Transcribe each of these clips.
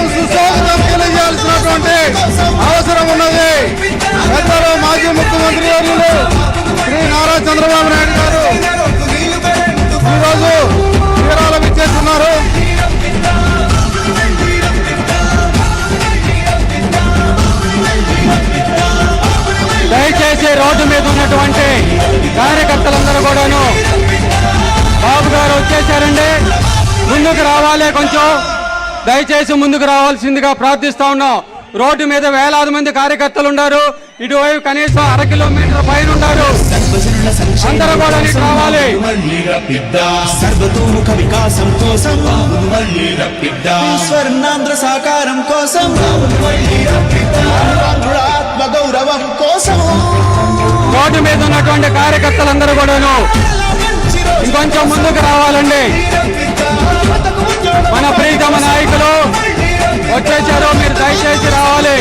స్వాగతం సుస్వాగతం తెలియజేయాల్సినటువంటి అవసరం ఉన్నది. పెద్దలు మాజీ ముఖ్యమంత్రి వర్యులు శ్రీ నారా చంద్రబాబు నాయుడు గారు ఈరోజు తీరాలకు ఇచ్చేస్తున్నారు. దయచేసి రోడ్డు మీద ఉన్నటువంటి కార్యకర్తలందరూ కూడాను బాబు గారు వచ్చేసారండి, ముందుకు రావాలి. కొంచెం దయచేసి ముందుకు రావాల్సిందిగా ప్రార్థిస్తా ఉన్నాం. రోడ్డు మీద వేలాది మంది కార్యకర్తలు ఉన్నారు, ఇటువైపు కనీసం 1/2 కిలోమీటర్ పైన ఉన్నారు. అందరూ కూడా రావాలి. సర్వతోముఖ వికాసం కోసం, స్వర్ణాంధ్ర సాకారం కోసం, ఆత్మ గౌరవం కోసం రోడ్డు మీద ఉన్నటువంటి కార్యకర్తలందరూ కూడాను ఇంకొంచెం ముందుకు రావాలండి. మన ప్రీతమ నాయకులు వచ్చేసారు, మీరు దయచేసి రావాలి.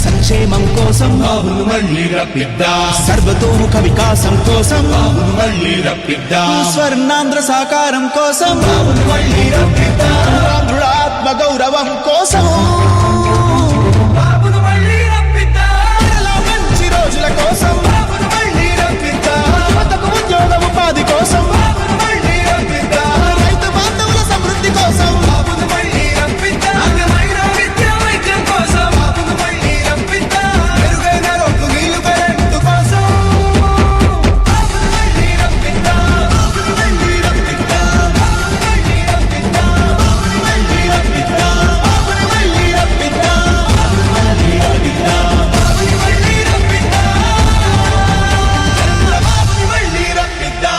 సంక్షేమం కోసం బాబును మళ్ళీ రప్పిద్దా, సర్వతోముఖ వికాసం కోసం బాబును మళ్ళీ రప్పిద్దా, స్వర్ణాంధ్ర సాకారం కోసం బాబును మళ్ళీ రప్పిద్దా, ఆత్మ గౌరవం కోసం బాబును మళ్ళీ రప్పిద్దా, మంచి రోజుల కోసం బాబును మళ్ళీ రప్పిద్దా, యువతకు ఉద్యోగ ఉపాధి కోసం బాబును మళ్ళీ రప్పిద్దా, రైతు బాంధవుల సమృద్ధి కోసం బాబును మళ్ళీ రప్పిద్దా, అగ్రమైన విద్యా వైద్యం కోసం బాబును మళ్ళీ రప్పిద్దా, మెరుగైన రోడ్లు నీళ్లు కరెంటు కోసం బాబును మళ్ళీ రప్పిద్దా, బాబును మళ్ళీ రప్పిద్దా, బాబును మళ్ళీ రప్పిద్దా, బాబును మళ్ళీ రప్పిద్దా, బాబును మళ్ళీ రప్పిద్దా, బాబును మళ్ళీ రప్పిద్దా, బాబును మళ్ళీ రప్పిద్దా, బాబును మళ్ళీ రప్పిద్దా.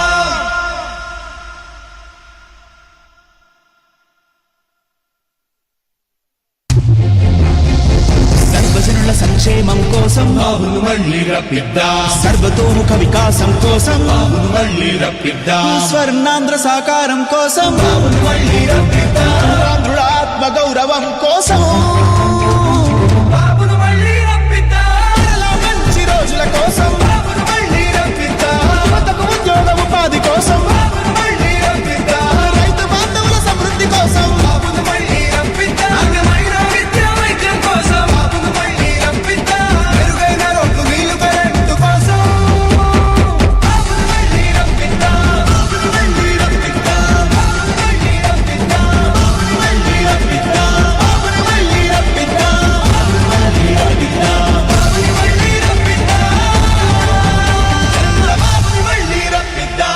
సర్వజనుల సంక్షేమం కోసం బాబును మళ్ళీ రప్పిద్దా, సర్వతోముఖ వికాసం కోసం బాబును మళ్ళీ రప్పిద్దా, స్వర్ణాంధ్ర సాకారం కోసం బాబును మళ్ళీ రప్పిద్దా, ఆత్మ గౌరవం కోసం బాబును మళ్ళీ రప్పిద్దా, మంచి రోజుల కోసం బాబును మళ్ళీ రప్పిద్దా, యువతకు ఉద్యోగ ఉపాధి కోసం బాబును మళ్ళీ రప్పిద్దా, రైతు బాంధవుల సమృద్ధి కోసం బాబును మళ్ళీ రప్పిద్దా, అగ్రమైన విద్యా వైద్యం కోసం బాబును మళ్ళీ రప్పిద్దా, మెరుగైన రోడ్లు నీళ్లు కరెంటు కోసం బాబును మళ్ళీ రప్పిద్దా, బాబును మళ్ళీ రప్పిద్దా, బాబును మళ్ళీ రప్పిద్దా, బాబును మళ్ళీ రప్పిద్దా, బాబును మళ్ళీ రప్పిద్దా, బాబును మళ్ళీ రప్పిద్దా, బాబును మళ్ళీ రప్పిద్దా, బాబును మళ్ళీ రప్పిద్దా.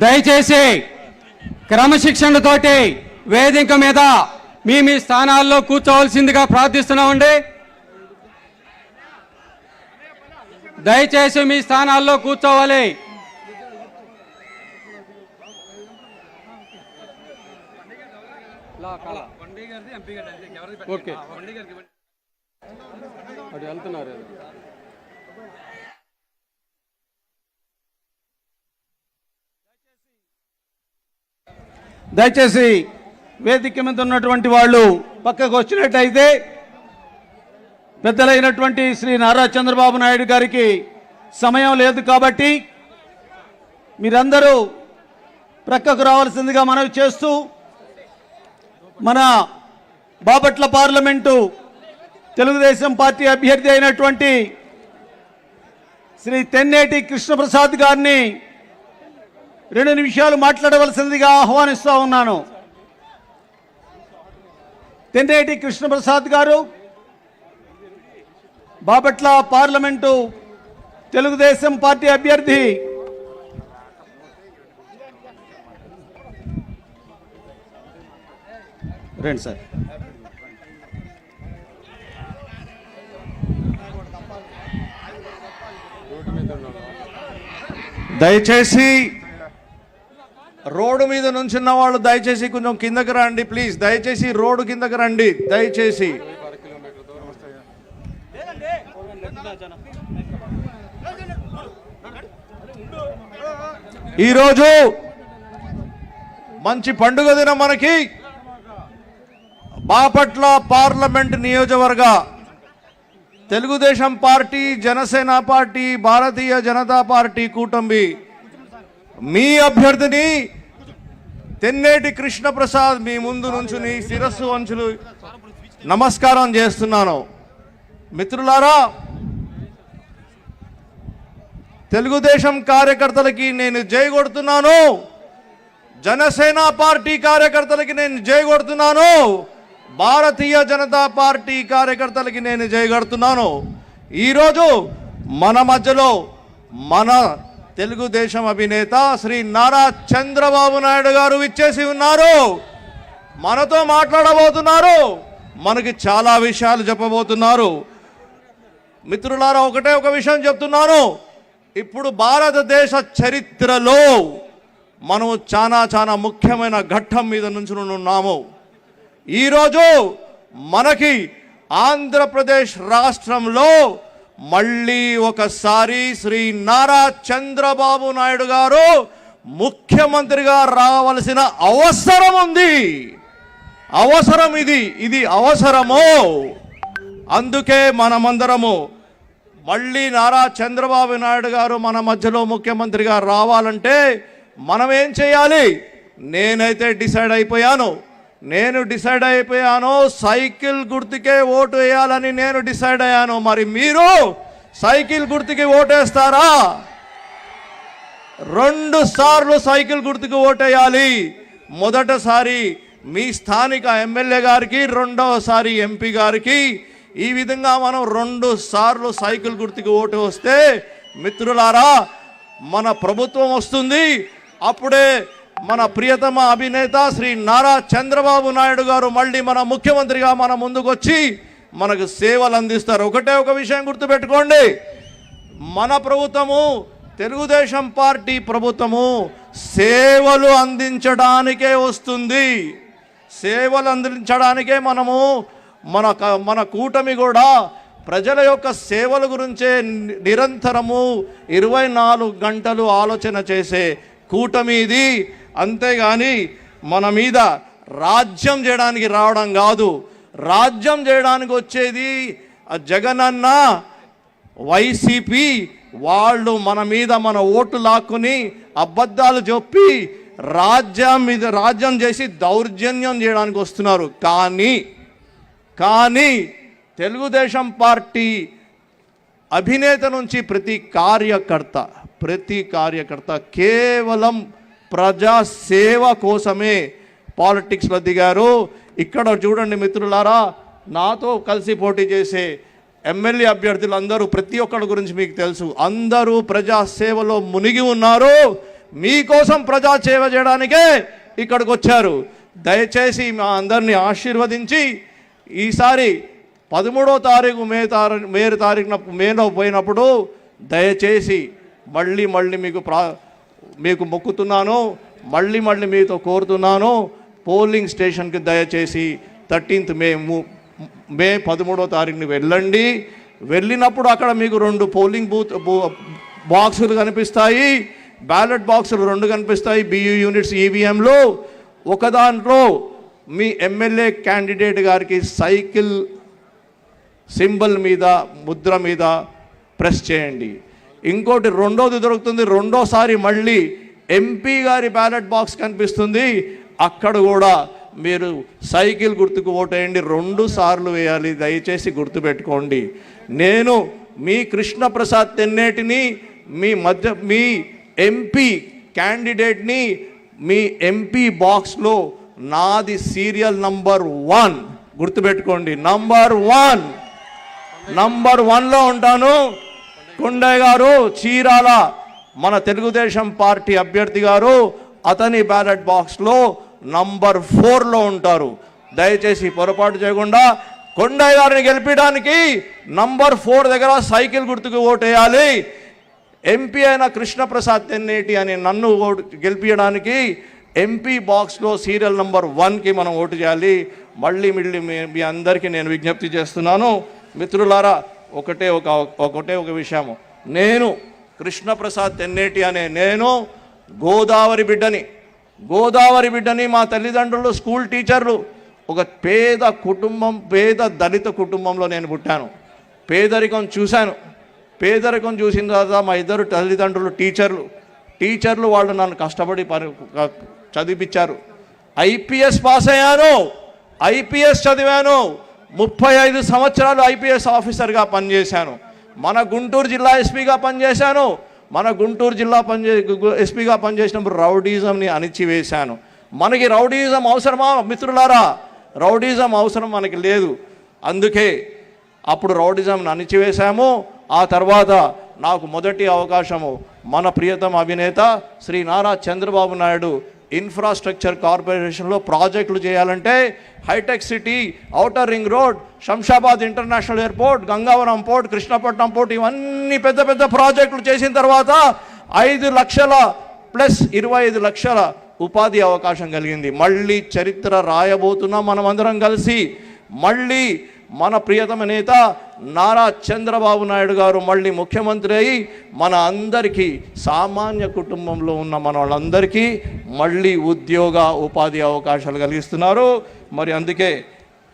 దయచేసి క్రమశిక్షణతోటి వేదిక మీద మీ స్థానాల్లో కూర్చోవలసిందిగా ప్రార్థిస్తున్నామండి. దయచేసి మీ స్థానాల్లో కూర్చోవాలి. ఓకే, అటు వెళ్తున్నారు. దయచేసి వేదిక మీద ఉన్నటువంటి వాళ్ళు పక్కకు వచ్చినట్టయితే పెద్దలైనటువంటి శ్రీ నారా చంద్రబాబు నాయుడు గారికి సమయం లేదు కాబట్టి మీరందరూ ప్రక్కకు రావాల్సిందిగా మనవి చేస్తూ, మన బాపట్ల పార్లమెంటు తెలుగుదేశం పార్టీ అభ్యర్థి అయినటువంటి శ్రీ తెన్నేటి కృష్ణప్రసాద్ గారిని 2 నిమిషాలు మాట్లాడవలసిందిగా ఆహ్వానిస్తూ ఉన్నాను. తెన్నేటి కృష్ణప్రసాద్ గారు బాపట్ల పార్లమెంటు తెలుగుదేశం పార్టీ అభ్యర్థి. రండి సార్. దయచేసి రోడ్డు మీద నుంచున్న వాళ్ళు దయచేసి కొంచెం కిందకి రండి ప్లీజ్. దయచేసి రోడ్డు కిందకి రండి దయచేసి. ఈరోజు మంచి పండుగ దినం మనకి. బాపట్ల పార్లమెంట్ నియోజకవర్గ Telugu Desam party, Janasena party, Bharatiya Janata party కూటమి మీ అభ్యర్థిని తెన్నేటి కృష్ణప్రసాద్ మీ ముందు నుంచుని శిరస్సు వంచులు నమస్కారం చేస్తున్నాను. మిత్రులారా, తెలుగుదేశం కార్యకర్తలకి నేను జై కొడుతున్నాను, జనసేన పార్టీ కార్యకర్తలకి నేను జై కొడుతున్నాను, భారతీయ జనతా పార్టీ కార్యకర్తలకి నేను జై కొడుతున్నాను. ఈరోజు మన మధ్యలో మన తెలుగుదేశం అధినేత శ్రీ నారా చంద్రబాబు నాయుడు గారు విచ్చేసి ఉన్నారు. మనతో మాట్లాడబోతున్నారు, మనకి చాలా విషయాలు చెప్పబోతున్నారు. మిత్రులారా, ఒకటే ఒక విషయం చెప్తున్నాను. ఇప్పుడు భారతదేశ చరిత్రలో మనం చాలా ముఖ్యమైన ఘట్టం మీద నుంచి ఉన్నాము. ఈరోజు మనకి ఆంధ్రప్రదేశ్ రాష్ట్రంలో మళ్ళీ ఒకసారి శ్రీ నారా చంద్రబాబు నాయుడు గారు ముఖ్యమంత్రిగా రావాల్సిన అవసరం ఉంది. అవసరం ఇది అవసరము. అందుకే మనమందరము మళ్ళీ నారా చంద్రబాబు నాయుడు గారు మన మధ్యలో ముఖ్యమంత్రిగా రావాలంటే మనం ఏం చేయాలి? నేనైతే డిసైడ్ అయిపోయాను. సైకిల్ గుర్తుకే ఓటు వేయాలని నేను డిసైడ్ అయ్యాను. మరి మీరు సైకిల్ గుర్తుకి ఓటేస్తారా? 2 సార్లు సైకిల్ గుర్తుకు ఓటేయాలి. మొదటిసారి మీ స్థానిక ఎమ్మెల్యే గారికి, రెండవసారి ఎంపీ గారికి. ఈ విధంగా మనం 2 సార్లు సైకిల్ గుర్తుకు ఓటు వస్తే మిత్రులారా మన ప్రభుత్వం వస్తుంది. అప్పుడే మన ప్రియతమ అధినేత శ్రీ నారా చంద్రబాబు నాయుడు గారు మళ్ళీ మన ముఖ్యమంత్రిగా మన ముందుకు వచ్చి మనకు సేవలు అందిస్తారు. ఒకటే ఒక విషయం గుర్తుపెట్టుకోండి, మన ప్రభుత్వము తెలుగుదేశం పార్టీ ప్రభుత్వము సేవలు అందించడానికే వస్తుంది. సేవలు అందించడానికే మన కూటమి కూడా ప్రజల యొక్క సేవల గురించే నిరంతరము 24 గంటలు ఆలోచన చేసే కూటమి ఇది. అంతేగాని మన మీద రాజ్యం చేయడానికి రావడం కాదు. రాజ్యం చేయడానికి వచ్చేది జగనన్న, వైసీపీ వాళ్ళు మన మీద మన ఓటు లాక్కుని అబద్ధాలు చెప్పి రాజ్యం చేసి దౌర్జన్యం చేయడానికి వస్తున్నారు. కానీ తెలుగుదేశం పార్టీ అధినేత నుంచి ప్రతి కార్యకర్త కేవలం ప్రజాసేవ కోసమే పాలిటిక్స్లో దిగారు. ఇక్కడ చూడండి మిత్రులారా, నాతో కలిసి పోటీ చేసే ఎమ్మెల్యే అభ్యర్థులు అందరూ ప్రతి ఒక్కరి గురించి మీకు తెలుసు. అందరూ ప్రజాసేవలో మునిగి ఉన్నారు. మీకోసం ప్రజాసేవ చేయడానికే ఇక్కడికి వచ్చారు. దయచేసి మా అందరినీ ఆశీర్వదించి ఈసారి 13వ తారీఖు మేలో పోయినప్పుడు దయచేసి మళ్ళీ మీకు మొక్కుతున్నాను, మళ్ళీ మీతో కోరుతున్నాను, పోలింగ్ స్టేషన్కి దయచేసి 13th మే 13వ తారీఖుని వెళ్ళండి. వెళ్ళినప్పుడు అక్కడ మీకు 2 పోలింగ్ బాక్సులు కనిపిస్తాయి, బ్యాలెట్ బాక్సులు 2 కనిపిస్తాయి, బియూ యూనిట్స్ ఈవీఎంలు. ఒక దాంట్లో మీ ఎమ్మెల్యే క్యాండిడేట్ గారికి సైకిల్ సింబల్ మీద, ముద్ర మీద ప్రెస్ చేయండి. ఇంకోటి రెండోది దొరుకుతుంది, రెండోసారి మళ్ళీ ఎంపీ గారి బ్యాలెట్ బాక్స్ కనిపిస్తుంది, అక్కడ కూడా మీరు సైకిల్ గుర్తుకు ఓటేయండి. 2 సార్లు వేయాలి, దయచేసి గుర్తుపెట్టుకోండి. నేను మీ కృష్ణప్రసాద్ తెన్నేటిని మీ ఎంపీ క్యాండిడేట్ని మీ ఎంపీ బాక్స్లో నాది సీరియల్ నంబర్ 1 గుర్తుపెట్టుకోండి. నంబర్ 1లో ఉంటాను. కొండయ్య గారు చీరాల మన తెలుగుదేశం పార్టీ అభ్యర్థి గారు అతని బ్యాలెట్ బాక్స్లో నంబర్ 4లో ఉంటారు. దయచేసి పొరపాటు చేయకుండా కొండయ్య గారిని గెలిపించడానికి నంబర్ 4 దగ్గర సైకిల్ గుర్తుకు ఓటేయాలి. ఎంపీ అయిన కృష్ణప్రసాద్ తెన్నేటి అని నన్ను గెలిపించడానికి ఎంపీ బాక్స్లో సీరియల్ నంబర్ 1కి మనం ఓటు చేయాలి. మళ్ళీ మీ అందరికీ నేను విజ్ఞప్తి చేస్తున్నాను మిత్రులారా, ఒకటే ఒక విషయము. నేను కృష్ణప్రసాద్ తెన్నేటి అనే నేను గోదావరి బిడ్డని. మా తల్లిదండ్రులు స్కూల్ టీచర్లు. ఒక పేద దళిత కుటుంబంలో నేను పుట్టాను. పేదరికం చూసిన తర్వాత మా ఇద్దరు తల్లిదండ్రులు టీచర్లు వాళ్ళు నన్ను కష్టపడి చదివించారు. ఐపీఎస్ పాస్ అయ్యాను, ఐపీఎస్ చదివాను, 35 సంవత్సరాలు ఐపీఎస్ ఆఫీసర్గా పనిచేశాను. మన గుంటూరు జిల్లా ఎస్పీగా పనిచేశాను. ఎస్పీగా పనిచేసినప్పుడు రౌడీజంని అణిచివేశాను. మనకి రౌడీజం అవసరమా మిత్రులారా? రౌడీజం అవసరం మనకి లేదు. అందుకే అప్పుడు రౌడీజంని అణిచివేశాము. ఆ తర్వాత నాకు మొదటి అవకాశము మన ప్రియతమ అధినేత శ్రీ నారా చంద్రబాబు నాయుడు ఇన్ఫ్రాస్ట్రక్చర్ కార్పొరేషన్లో ప్రాజెక్టులు చేయాలంటే hitech city, outer ring road, Shamshabad international airport, Gangavaram port, Krishnapatnam port, ఇవన్నీ పెద్ద పెద్ద ప్రాజెక్టులు చేసిన తర్వాత 5 లక్షల ప్లస్ 25 లక్షల ఉపాధి అవకాశం కలిగింది. మళ్ళీ చరిత్ర రాయబోతున్నాం మనమందరం కలిసి. మళ్ళీ మన ప్రియతమ నేత నారా చంద్రబాబు నాయుడు గారు మళ్ళీ ముఖ్యమంత్రి అయి మన అందరికీ, సామాన్య కుటుంబంలో ఉన్న మన వాళ్ళందరికీ మళ్ళీ ఉపాధి అవకాశాలు కలిగిస్తున్నారు. మరి అందుకే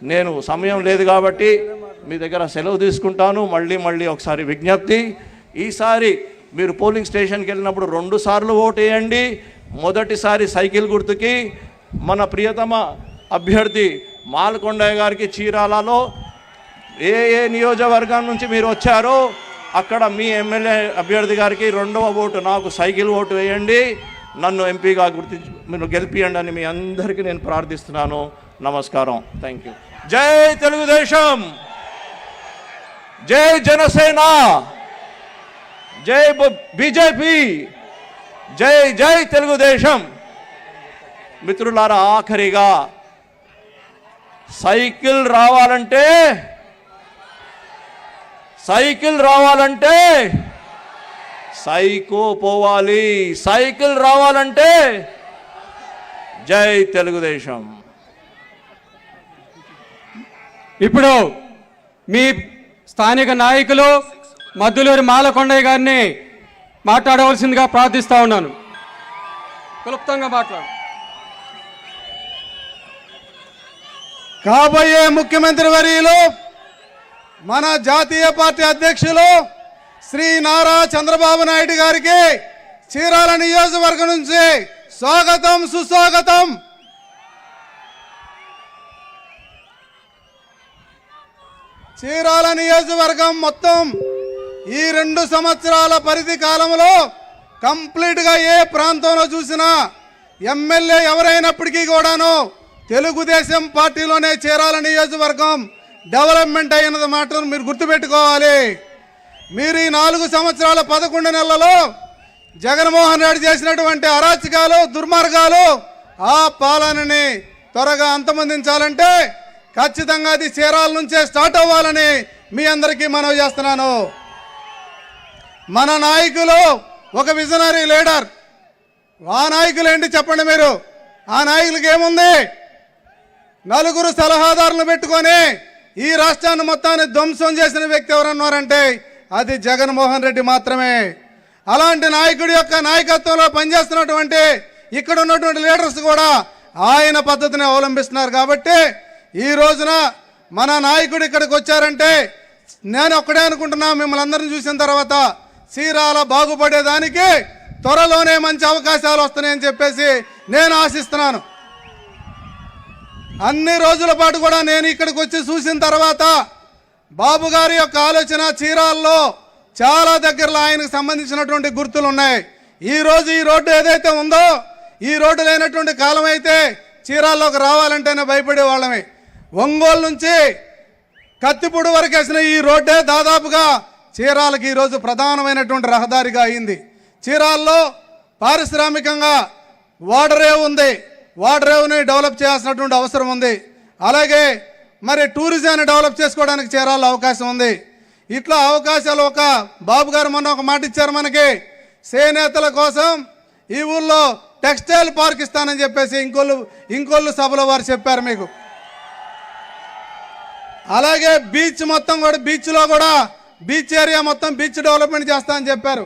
నేను సమయం లేదు కాబట్టి మీ దగ్గర సెలవు తీసుకుంటాను. మళ్ళీ ఒకసారి విజ్ఞప్తి, ఈసారి మీరు పోలింగ్ స్టేషన్కి వెళ్ళినప్పుడు 2 సార్లు ఓటు వేయండి. మొదటిసారి సైకిల్ గుర్తుకి మన ప్రియతమ అభ్యర్థి మాలకొండయ్య గారికి చీరాలలో ఏ నియోజకవర్గం నుంచి మీరు వచ్చారో అక్కడ మీ ఎమ్మెల్యే అభ్యర్థి గారికి 2వ ఓటు నాకు సైకిల్ ఓటు వేయండి, నన్ను ఎంపీగా మీరు గెలిపియండి అని మీ అందరికీ నేను ప్రార్థిస్తున్నాను. నమస్కారం. Thank you. జై తెలుగుదేశం, జై జనసేన, జై బీజేపీ, జై తెలుగుదేశం. మిత్రులారా, ఆఖరిగా సైకిల్ రావాలంటే సైకో పోవాలి. సైకిల్ రావాలంటే జై తెలుగుదేశం. ఇప్పుడు మీ స్థానిక నాయకులు మద్దులూరి మాలకొండయ్య గారిని మాట్లాడవలసిందిగా ప్రార్థిస్తా ఉన్నాను. క్లుప్తంగా మాట్లాడు. కాబోయే ముఖ్యమంత్రి వర్యులు, మన జాతీయ పార్టీ అధ్యక్షులు శ్రీ నారా చంద్రబాబు నాయుడు గారికి చీరాల నియోజకవర్గం నుంచి స్వాగతం, సుస్వాగతం. చీరాల నియోజకవర్గం మొత్తం ఈ 2 సంవత్సరాల పరిధి కాలంలో కంప్లీట్గా ఏ ప్రాంతంలో చూసినా ఎమ్మెల్యే ఎవరైనప్పటికీ కూడాను తెలుగుదేశం పార్టీలోనే చీరాల నియోజకవర్గం డెవలప్మెంట్ అయినది మాటను మీరు గుర్తుపెట్టుకోవాలి. మీరు ఈ 4 సంవత్సరాల 11 నెలలలో జగన్మోహన్ రెడ్డి చేసినటువంటి అరాచకాలు, దుర్మార్గాలు, ఆ పాలనని త్వరగా అంతమొందించాలంటే ఖచ్చితంగా అది చీరాల నుంచే స్టార్ట్ అవ్వాలని మీ అందరికీ మనవి చేస్తున్నాను. మన నాయకులు ఒక విజనరీ లీడర్. ఆ నాయకులు ఏంటి చెప్పండి మీరు? ఆ నాయకులకి ఏముంది? 4 సలహాదారులను పెట్టుకొని ఈ రాష్ట్రాన్ని మొత్తాన్ని ధ్వంసం చేసిన వ్యక్తి ఎవరన్నారంటే అది జగన్మోహన్ రెడ్డి మాత్రమే. అలాంటి నాయకుడి యొక్క నాయకత్వంలో పనిచేస్తున్నటువంటి ఇక్కడ ఉన్నటువంటి లీడర్స్ కూడా ఆయన పద్ధతిని అవలంబిస్తున్నారు. కాబట్టి ఈ రోజున మన నాయకుడు ఇక్కడికి వచ్చారంటే నేను ఒక్కడే అనుకుంటున్నా, మిమ్మల్ని అందరిని చూసిన తర్వాత చీరాల బాగుపడేదానికి త్వరలోనే మంచి అవకాశాలు వస్తున్నాయని చెప్పేసి నేను ఆశిస్తున్నాను. అన్ని రోజుల పాటు కూడా నేను ఇక్కడికి వచ్చి చూసిన తర్వాత బాబు గారి యొక్క ఆలోచన చీరాల్లో చాలా దగ్గరలో ఆయనకు సంబంధించినటువంటి గుర్తులు ఉన్నాయి. ఈ రోజు ఈ రోడ్డు ఏదైతే ఉందో, ఈ రోడ్డు లేనటువంటి కాలం అయితే చీరాల్లోకి రావాలంటేనే భయపడే వాళ్ళమే. ఒంగోలు నుంచి కత్తిపూడి వరకు వేసిన ఈ రోడ్డే దాదాపుగా చీరాలకి ఈరోజు ప్రధానమైనటువంటి రహదారిగా అయింది. చీరాల్లో పారిశ్రామికంగా వాటర్ ఉంది, వాటర్ డెవలప్ చేయాల్సినటువంటి అవసరం ఉంది. అలాగే మరి టూరిజాన్ని డెవలప్ చేసుకోవడానికి చీరాల్లో అవకాశం ఉంది. ఇట్లా అవకాశాలు ఒక బాబు గారు మొన్న ఒక మాట ఇచ్చారు మనకి, చేనేతల కోసం ఈ ఊళ్ళో టెక్స్టైల్ పార్క్ ఇస్తానని చెప్పేసి ఇంకోళ్ళు సభలో వారు చెప్పారు మీకు. అలాగే బీచ్ మొత్తం కూడా బీచ్లో కూడా బీచ్ ఏరియా మొత్తం బీచ్ డెవలప్మెంట్ చేస్తామని చెప్పారు.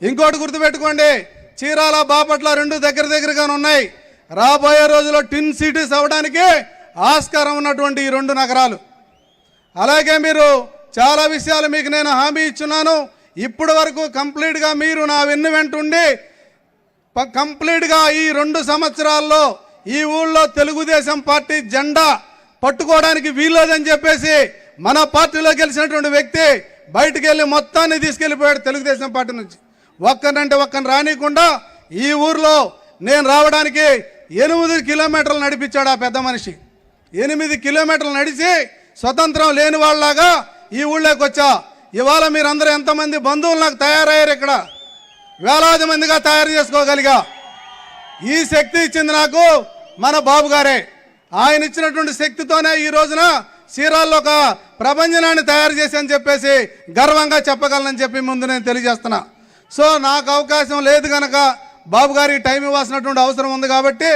ఇంకోటి గుర్తుపెట్టుకోండి, చీరాల బాపట్ల రెండు దగ్గరగానే ఉన్నాయి. రాబోయే రోజుల్లో ట్విన్ సిటీస్ అవ్వడానికి ఆస్కారం ఉన్నటువంటి ఈ రెండు నగరాలు. అలాగే మీరు చాలా విషయాలు మీకు నేను హామీ ఇచ్చున్నాను. ఇప్పటి వరకు కంప్లీట్గా మీరు నా వెంటుండి కంప్లీట్గా ఈ 2 సంవత్సరాల్లో ఈ ఊళ్ళో తెలుగుదేశం పార్టీ జెండా పట్టుకోవడానికి వీల్లేదని చెప్పేసి మన పార్టీలో గెలిచినటువంటి వ్యక్తి బయటికి వెళ్ళి మొత్తాన్ని తీసుకెళ్ళిపోయాడు తెలుగుదేశం పార్టీ నుంచి. ఒక్కనంటే ఒక్కని రానికుండా ఈ ఊర్లో నేను రావడానికి 8 కిలోమీటర్లు నడిపించాడు ఆ పెద్ద మనిషి. 8 కిలోమీటర్లు నడిచి స్వతంత్రం లేని వాళ్ళలాగా ఈ ఊళ్ళోకి వచ్చా. ఇవాళ మీరందరూ ఎంతమంది బంధువులు నాకు తయారయ్యారు, ఇక్కడ వేలాది మందిగా తయారు చేసుకోగలిగా. ఈ శక్తి ఇచ్చింది నాకు మన బాబు గారే. ఆయన ఇచ్చినటువంటి శక్తితోనే ఈ రోజున చీరాల్లో ఒక ప్రభంజనాన్ని తయారు చేసి అని చెప్పేసి గర్వంగా చెప్పగలనని చెప్పి ముందు నేను తెలియజేస్తున్నా. సో నాకు అవకాశం లేదు కనుక బాబు గారికి టైం ఇవ్వాల్సినటువంటి అవసరం ఉంది కాబట్టి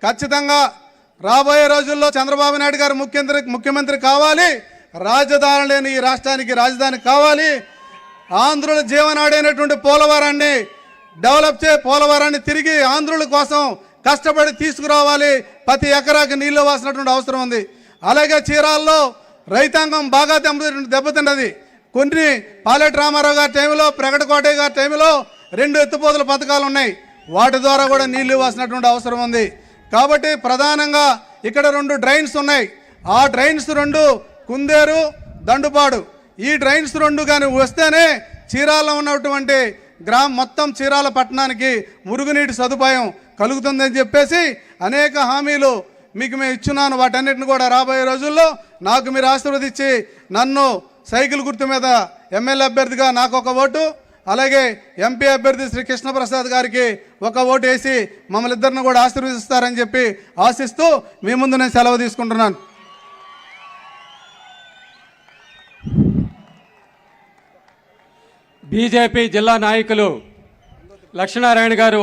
ఖచ్చితంగా రాబోయే రోజుల్లో చంద్రబాబు నాయుడు గారు ముఖ్యమంత్రి కావాలి. రాజధాని లేని ఈ రాష్ట్రానికి రాజధాని కావాలి. ఆంధ్రుల జీవనాడైనటువంటి పోలవరాన్ని పోలవరాన్ని తిరిగి ఆంధ్రుల కోసం కష్టపడి తీసుకురావాలి. ప్రతి ఎకరాకి నీళ్లు వాసినటువంటి అవసరం ఉంది. అలాగే చీరాల్లో రైతాంగం బాగా దెబ్బతిన్నది. కొన్ని పాలెటి రామారావు గారి టైంలో, ప్రగడ కోటయ్య గారి టైంలో 2 ఎత్తిపోతల పథకాలు ఉన్నాయి. వాటి ద్వారా కూడా నీళ్లు ఇవ్వాల్సినటువంటి అవసరం ఉంది. కాబట్టి ప్రధానంగా ఇక్కడ 2 డ్రైన్స్ ఉన్నాయి. ఆ డ్రైన్స్ 2 కుందేరు, దండుపాడు. ఈ డ్రైన్స్ 2 కానీ వస్తేనే చీరాల్లో ఉన్నటువంటి మొత్తం చీరాల పట్టణానికి మురుగునీటి సదుపాయం కలుగుతుందని చెప్పేసి అనేక హామీలు మీకు మేము ఇచ్చున్నాను. వాటన్నిటిని కూడా రాబోయే రోజుల్లో నాకు మీరు ఆశీర్వదించి నన్ను సైకిల్ గుర్తు మీద ఎమ్మెల్యే అభ్యర్థిగా నాకు ఒక ఓటు, అలాగే ఎంపీ అభ్యర్థి శ్రీ కృష్ణప్రసాద్ గారికి ఒక ఓటు వేసి మమ్మల్ని ఇద్దరిని కూడా ఆశీర్వదిస్తారని చెప్పి ఆశిస్తూ మీ ముందు నేను సెలవు తీసుకుంటున్నాను. బీజేపీ జిల్లా నాయకులు లక్ష్మీనారాయణ గారు